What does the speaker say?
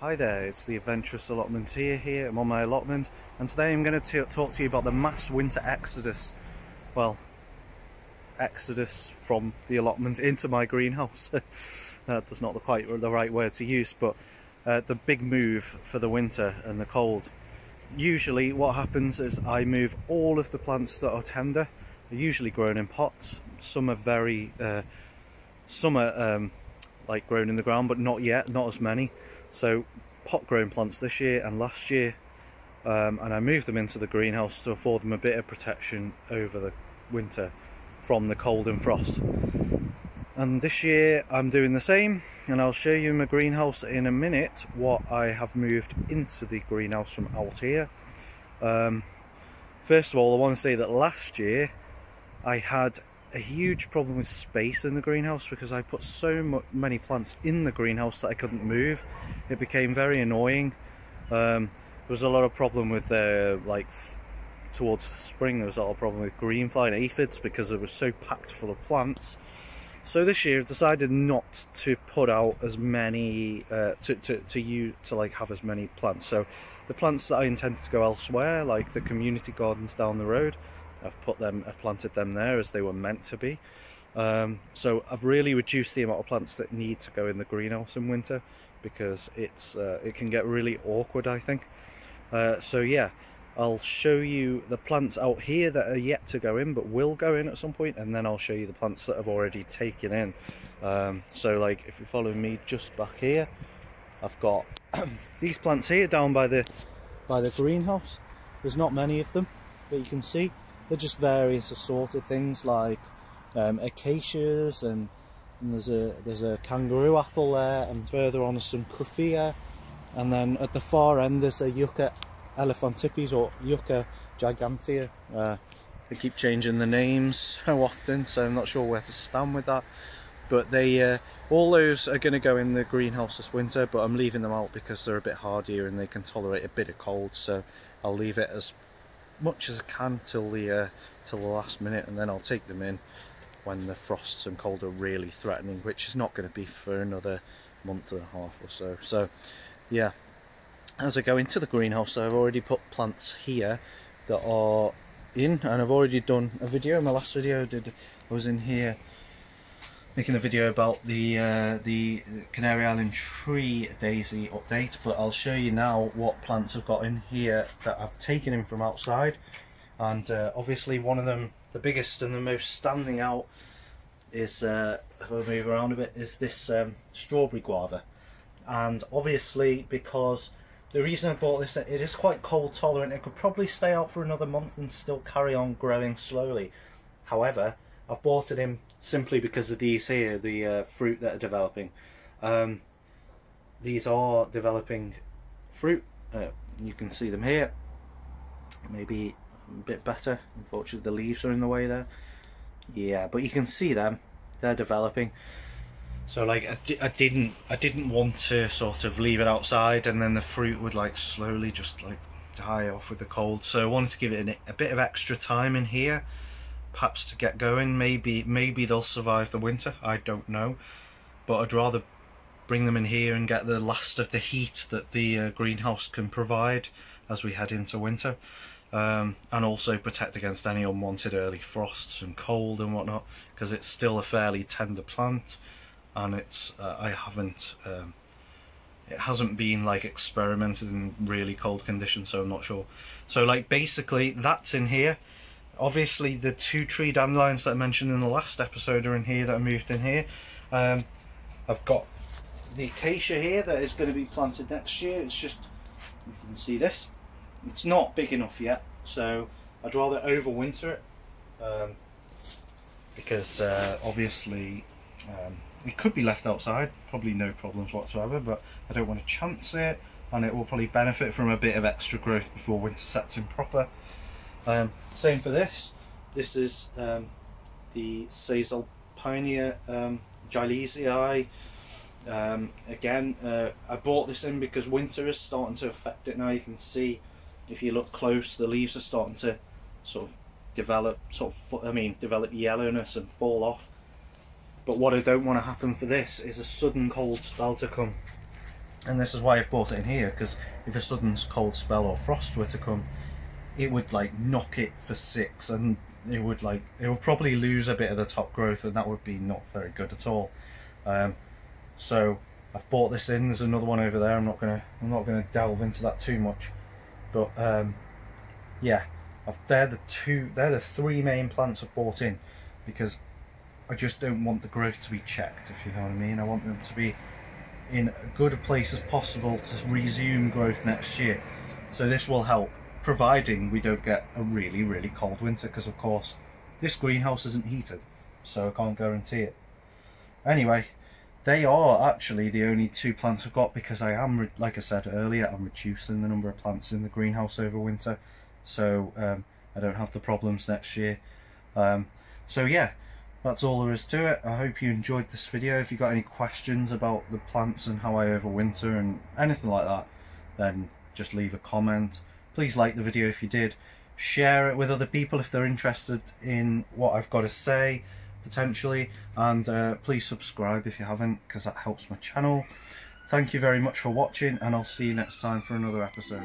Hi there, it's the Adventurous Allotmenteer here. I'm on my allotment, and today I'm going to talk to you about the mass winter exodus. Well, exodus from the allotment into my greenhouse. That's not quite the right word to use, but the big move for the winter and the cold. Usually what happens is I move all of the plants that are tender. They're usually grown in pots. Some are like grown in the ground, but not as many. So pot grown plants this year and last year, and I moved them into the greenhouse to afford them a bit of protection over the winter from the cold and frost. And this year I'm doing the same, and I'll show you in my greenhouse in a minute what I have moved into the greenhouse from out here. First of all, I want to say that last year I had a huge problem with space in the greenhouse because I put so many plants in the greenhouse that I couldn't move. It became very annoying. There was a lot of problem with like towards spring there was a lot of problem with greenfly and aphids because it was so packed full of plants. So this year I've decided not to put out as many to like have as many plants. So the plants that I intended to go elsewhere, like the community gardens down the road, I've planted them there as they were meant to be. So I've really reduced the amount of plants that need to go in the greenhouse in winter because it can get really awkward, I think. So yeah, I'll show you the plants out here that are yet to go in but will go in at some point, and then I'll show you the plants that I've already taken in. So like if you follow me just back here, I've got these plants here down by the greenhouse. There's not many of them, but you can see they're just various assorted things like acacias, and there's a kangaroo apple there, and further on is some kufia, and then at the far end there's a yucca elephantipes or yucca gigantea. They keep changing the names so often, so I'm not sure where to stand with that. But they all those are going to go in the greenhouse this winter, but I'm leaving them out because they're a bit hardier and they can tolerate a bit of cold. So I'll leave it as much as I can till the last minute, and then I'll take them in when the frosts and cold are really threatening, which is not going to be for another month and a half or so. So yeah, as I go into the greenhouse, I've already put plants here that are in, and I've already done a video. My last video I was in here making a video about the Canary Island tree daisy update, but I'll show you now what plants I've got in here that I've taken in from outside. And obviously one of them, the biggest and the most standing out, is if I move around a bit, is this strawberry guava. And obviously, because the reason I bought this, it is quite cold tolerant. It could probably stay out for another month and still carry on growing slowly. However, I've bought it in simply because of these here, the fruit that are developing. These are developing fruit. You can see them here. Maybe a bit better. Unfortunately, the leaves are in the way there. Yeah, but you can see them. They're developing. So like I didn't want to sort of leave it outside and then the fruit would like slowly just like die off with the cold. So I wanted to give it a bit of extra time in here, perhaps to get going. Maybe they'll survive the winter, I don't know, but I'd rather bring them in here and get the last of the heat that the greenhouse can provide as we head into winter, and also protect against any unwanted early frosts and cold and whatnot, because it's still a fairly tender plant, and it's it hasn't been like experimented in really cold conditions, so I'm not sure. So like basically that's in here. Obviously the two tree dandelions that I mentioned in the last episode are in here, that I moved in here. I've got the acacia here that is going to be planted next year. It's just, you can see this, it's not big enough yet, so I'd rather overwinter it, because obviously it could be left outside, probably no problems whatsoever, but I don't want to chance it, and it will probably benefit from a bit of extra growth before winter sets in proper. Same for this. This is the Sazal Pioneer Gilesii. Again, I bought this in because winter is starting to affect it now. You can see, if you look close, the leaves are starting to sort of develop yellowness and fall off. But what I don't want to happen for this is a sudden cold spell to come. And this is why I've bought it in here, because if a sudden cold spell or frost were to come, it would like knock it for 6, and it would probably lose a bit of the top growth, and that would be not very good at all. So I've bought this in. There's another one over there. I'm not gonna delve into that too much, but yeah, they're the 3 main plants I've bought in, because I just don't want the growth to be checked, if you know what I mean. I want them to be in a good a place as possible to resume growth next year. So this will help, providing we don't get a really cold winter, because of course this greenhouse isn't heated, so I can't guarantee it. Anyway, they are actually the only 2 plants I've got, because I am, like I said earlier, I'm reducing the number of plants in the greenhouse over winter, so I don't have the problems next year. So yeah, that's all there is to it. I hope you enjoyed this video. If you got any questions about the plants and how I overwinter and anything like that, then just leave a comment. Please like the video if you did. Share it with other people if they're interested in what I've got to say, potentially. And please subscribe if you haven't, because that helps my channel. Thank you very much for watching, and I'll see you next time for another episode.